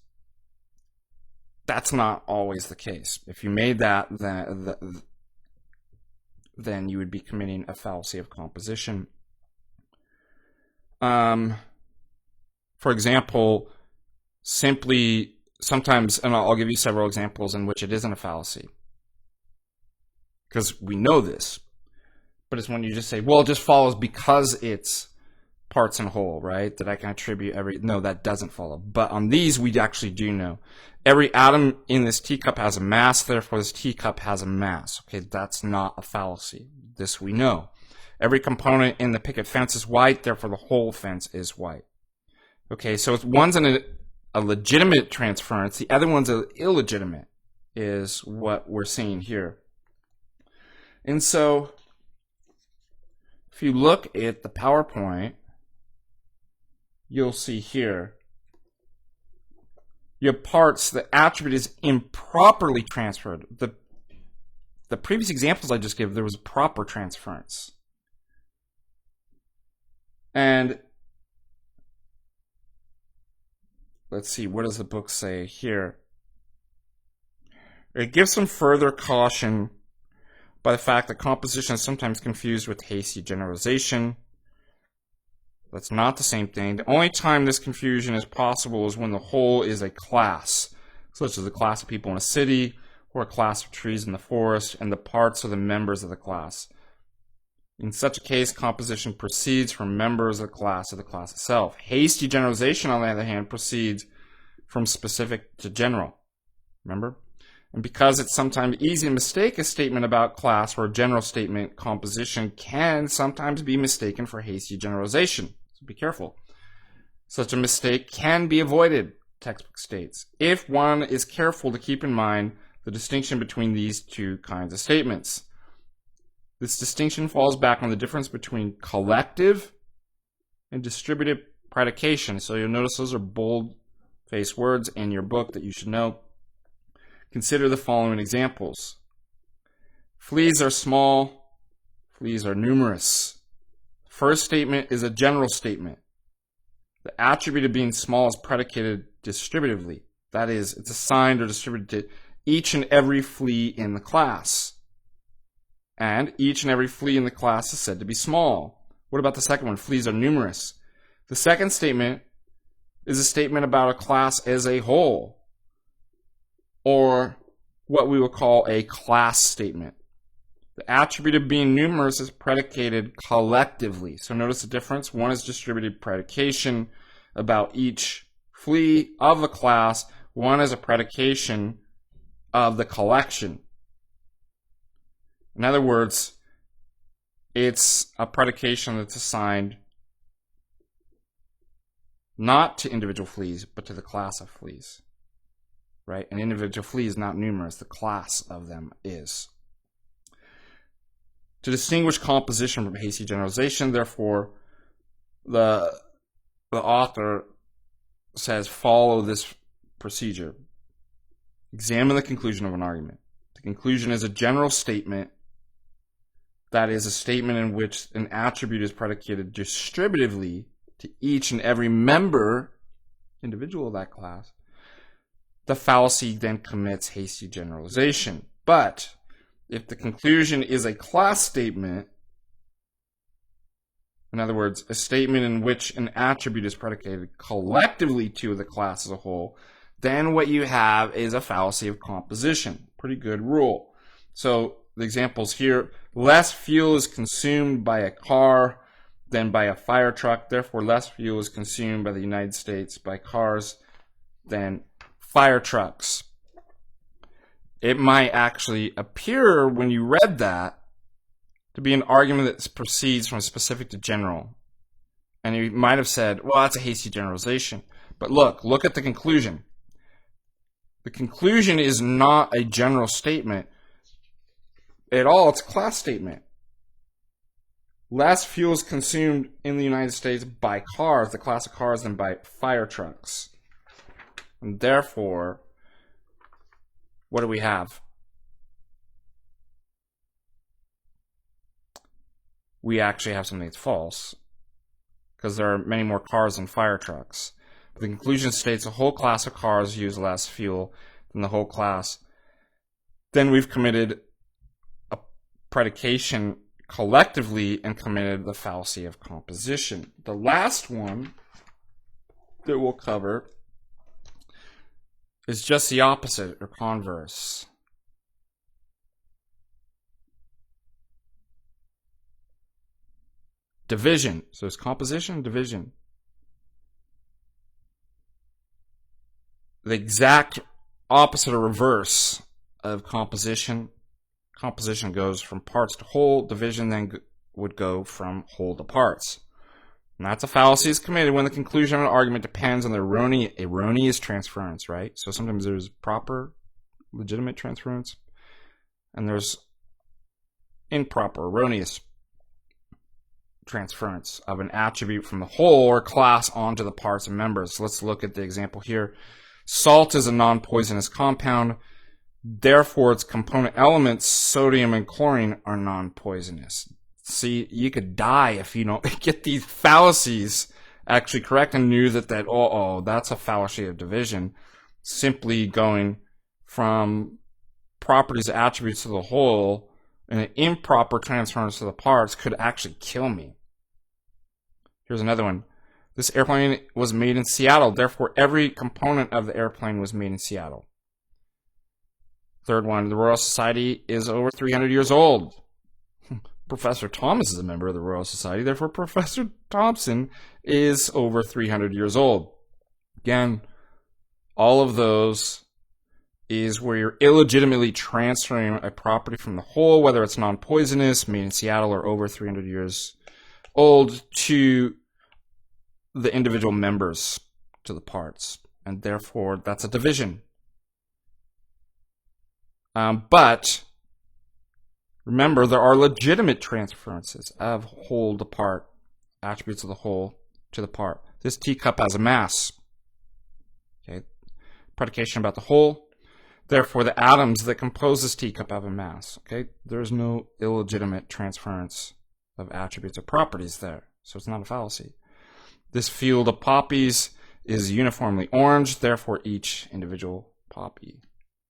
That's not always the case. If you made that, then you would be committing a fallacy of composition. For example, simply sometimes, and I'll give you several examples in which it isn't a fallacy, because we know this, but it's when you just say, well, it just follows because it's parts and whole, right? That I can attribute no, that doesn't follow. But on these, we actually do know. Every atom in this teacup has a mass, therefore this teacup has a mass. Okay, that's not a fallacy. This we know. Every component in the picket fence is white, therefore the whole fence is white. Okay, so one's a legitimate transference, the other one's an illegitimate, is what we're seeing here. And so, if you look at the PowerPoint, you'll see here, you have parts, the attribute is improperly transferred. The previous examples I just gave, there was proper transference. And let's see, what does the book say here? It gives some further caution by the fact that composition is sometimes confused with hasty generalization. That's not the same thing. The only time this confusion is possible is when the whole is a class, such as a class of people in a city or a class of trees in the forest, and the parts are the members of the class. In such a case, composition proceeds from members of the class itself. Hasty generalization, on the other hand, proceeds from specific to general. Remember? And because it's sometimes easy to mistake a statement about class or a general statement, composition can sometimes be mistaken for hasty generalization. So be careful. Such a mistake can be avoided, textbook states, if one is careful to keep in mind the distinction between these two kinds of statements. This distinction falls back on the difference between collective and distributive predication. So you'll notice those are bold-faced words in your book that you should know. Consider the following examples. Fleas are small. Fleas are numerous. First statement is a general statement. The attribute of being small is predicated distributively. That is, it's assigned or distributed to each and every flea in the class. And each and every flea in the class is said to be small. What about the second one? Fleas are numerous. The second statement is a statement about a class as a whole, or what we will call a class statement. The attribute of being numerous is predicated collectively. So notice the difference. One is distributed predication about each flea of the class. One is a predication of the collection. In other words, it's a predication that's assigned not to individual fleas, but to the class of fleas. Right? An individual flea is not numerous. The class of them is. To distinguish composition from hasty generalization, therefore, the author says, follow this procedure. Examine the conclusion of an argument. The conclusion is a general statement. That is a statement in which an attribute is predicated distributively to each and every individual of that class. The fallacy then commits hasty generalization. But if the conclusion is a class statement, in other words, a statement in which an attribute is predicated collectively to the class as a whole, then what you have is a fallacy of composition. Pretty good rule. So the examples here, less fuel is consumed by a car than by a fire truck. Therefore, less fuel is consumed by the United States by cars than fire trucks. It might actually appear when you read that to be an argument that proceeds from specific to general. And you might have said, well, that's a hasty generalization. But look at the conclusion. The conclusion is not a general statement at all. It's a class statement. Less fuel is consumed in the United States by cars, the class of cars, than by fire trucks. And therefore, what do we have? We actually have something that's false, because there are many more cars than fire trucks. The conclusion states a whole class of cars use less fuel than the whole class. Then we've committed a predication collectively and committed the fallacy of composition. The last one that we'll cover is just the opposite or converse. Division. So it's composition and division. The exact opposite or reverse of composition. Composition goes from parts to whole. Division then would go from whole to parts. And that's a fallacy is committed when the conclusion of an argument depends on the erroneous transference, right? So sometimes there's proper, legitimate transference, and there's improper, erroneous transference of an attribute from the whole or class onto the parts and members. So let's look at the example here. Salt is a non-poisonous compound. Therefore, its component elements, sodium and chlorine, are non-poisonous. See, you could die if you don't get these fallacies actually correct and knew that that's a fallacy of division. Simply going from properties, attributes to the whole, and an improper transference to the parts could actually kill me. Here's another one. This airplane was made in Seattle. Therefore, every component of the airplane was made in Seattle. Third one, the Royal Society is over 300 years old. Professor Thomas is a member of the Royal Society. Therefore, Professor Thompson is over 300 years old. Again, all of those is where you're illegitimately transferring a property from the whole, whether it's non-poisonous, made in Seattle, or over 300 years old, to the individual members, to the parts. And therefore, that's a division. But remember, there are legitimate transferences of whole to part, attributes of the whole to the part. This teacup has a mass. Okay, predication about the whole. Therefore, the atoms that compose this teacup have a mass. Okay, there's no illegitimate transference of attributes or properties there, so it's not a fallacy. This field of poppies is uniformly orange. Therefore, each individual poppy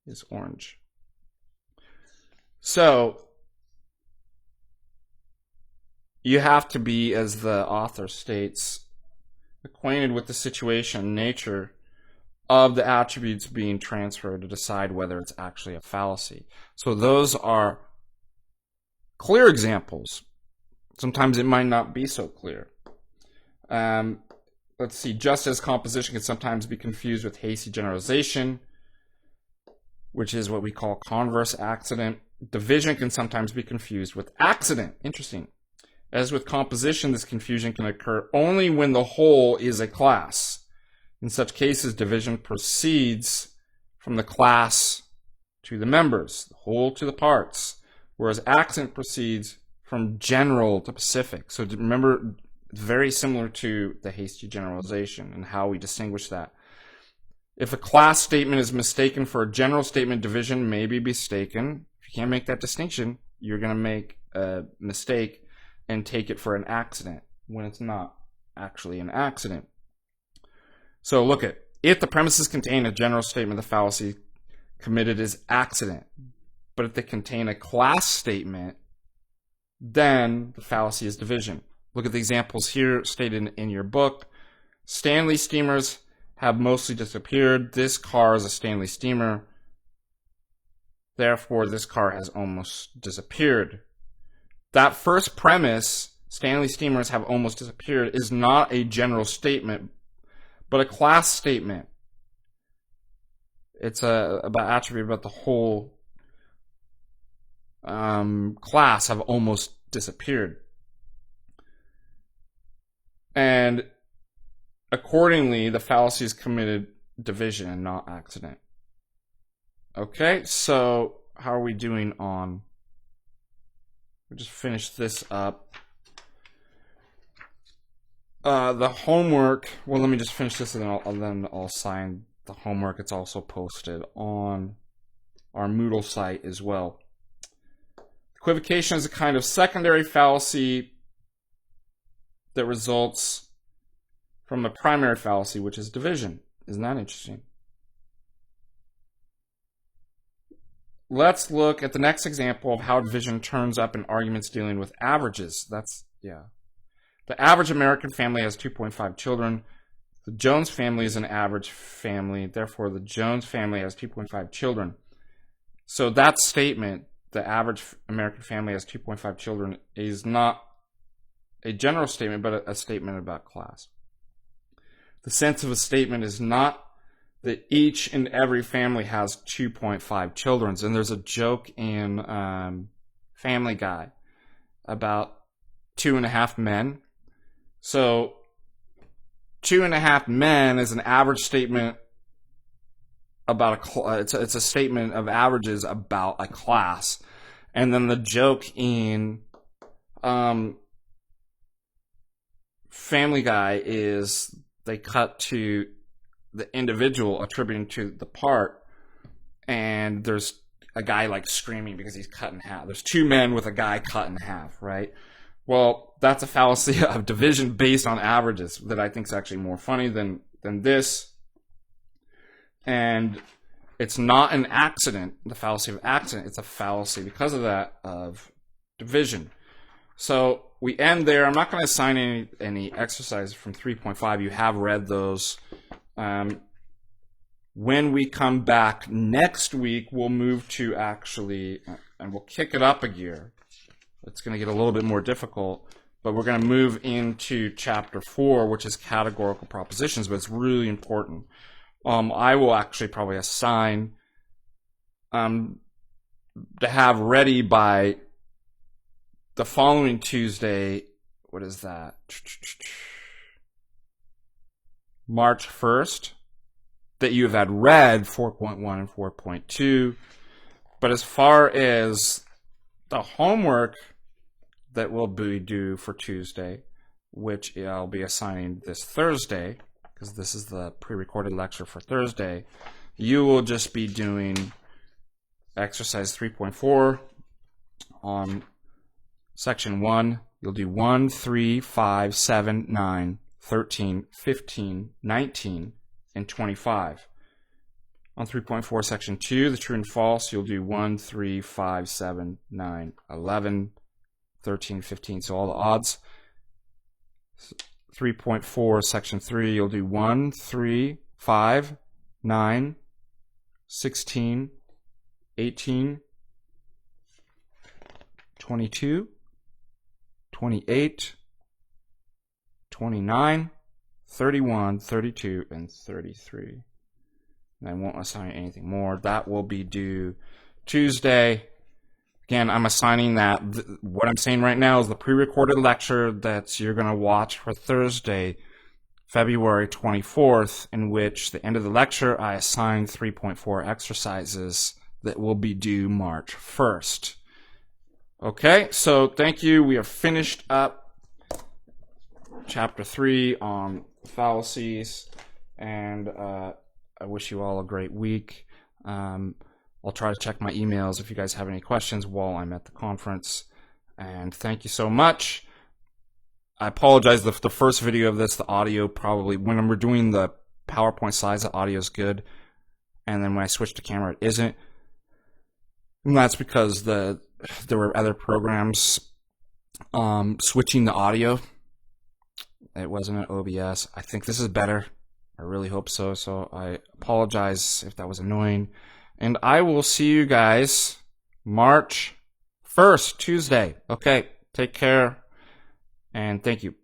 is orange. So, you have to be, as the author states, acquainted with the situation and nature of the attributes being transferred to decide whether it's actually a fallacy. So those are clear examples. Sometimes it might not be so clear. Let's see, just as composition can sometimes be confused with hasty generalization, which is what we call converse accident. Division can sometimes be confused with accident. Interesting. As with composition, this confusion can occur only when the whole is a class. In such cases, division proceeds from the class to the members, the whole to the parts, whereas accident proceeds from general to specific. So remember, very similar to the hasty generalization and how we distinguish that. If a class statement is mistaken for a general statement, division may be mistaken. If you can't make that distinction, you're going to make a mistake and take it for an accident when it's not actually an accident. So look at, if the premises contain a general statement, the fallacy committed is accident. But if they contain a class statement, then the fallacy is division. Look at the examples here stated in your book. Stanley steamers have mostly disappeared. This car is a Stanley steamer. Therefore, this car has almost disappeared. That first premise, Stanley steamers have almost disappeared, is not a general statement, but a class statement. It's about attribute about the whole class have almost disappeared. And accordingly, the fallacy is committed division and not accident. Okay, so how are we doing on... We'll just finish this up. The homework, well, let me just finish this and then I'll sign the homework. It's also posted on our Moodle site as well. Equivocation is a kind of secondary fallacy that results from a primary fallacy, which is division. Isn't that interesting? Let's look at the next example of how division turns up in arguments dealing with averages. The average American family has 2.5 children. The Jones family is an average family. Therefore, the Jones family has 2.5 children. So that statement, the average American family has 2.5 children, is not a general statement, but a statement about class. The sense of a statement is not that each and every family has 2.5 children. And there's a joke in Family Guy about 2.5 men. So 2.5 men is an average statement about it's a statement of averages about a class. And then the joke in Family Guy is they cut to the individual attributing to the part, and there's a guy like screaming because he's cut in half. There's 2 men with a guy cut in half, right? Well, that's a fallacy of division based on averages that I think is actually more funny than this. And it's not an accident, the fallacy of accident. It's a fallacy because of that of division. So we end there. I'm not going to assign any exercises from 3.5. You have read those. When we come back next week, we'll move to actually, and we'll kick it up a gear. It's going to get a little bit more difficult, but we're going to move into chapter 4, which is categorical propositions, but it's really important. I will actually probably assign to have ready by the following Tuesday. What is that? March 1st, that you have had read 4.1 and 4.2. But as far as the homework that will be due for Tuesday, which I'll be assigning this Thursday, because this is the pre-recorded lecture for Thursday, you will just be doing exercise 3.4 on section 1. You'll do 1, 3, 5, 7, 9, 13, 15, 19, and 25. On 3.4, section 2, the true and false, you'll do 1, 3, 5, 7, 9, 11, 13, 15, so all the odds. 3.4, section 3, you'll do 1, 3, 5, 9, 16, 18, 22, 28, 29, 31, 32, and 33. And I won't assign anything more. That will be due Tuesday. Again, I'm assigning that. What I'm saying right now is the pre-recorded lecture that you're going to watch for Thursday, February 24th, in which the end of the lecture, I assign 3.4 exercises that will be due March 1st. Okay, so thank you. We have finished up chapter 3 on fallacies, and I wish you all a great week. I'll try to check my emails if you guys have any questions while I'm at the conference. And thank you so much. I apologize, the first video of this, the audio probably, when we're doing the PowerPoint slides, the audio is good. And then when I switch to camera, it isn't. And that's because there were other programs switching the audio. It wasn't an OBS. I think this is better. I really hope so. So I apologize if that was annoying. And I will see you guys March 1st, Tuesday. Okay, take care. And thank you.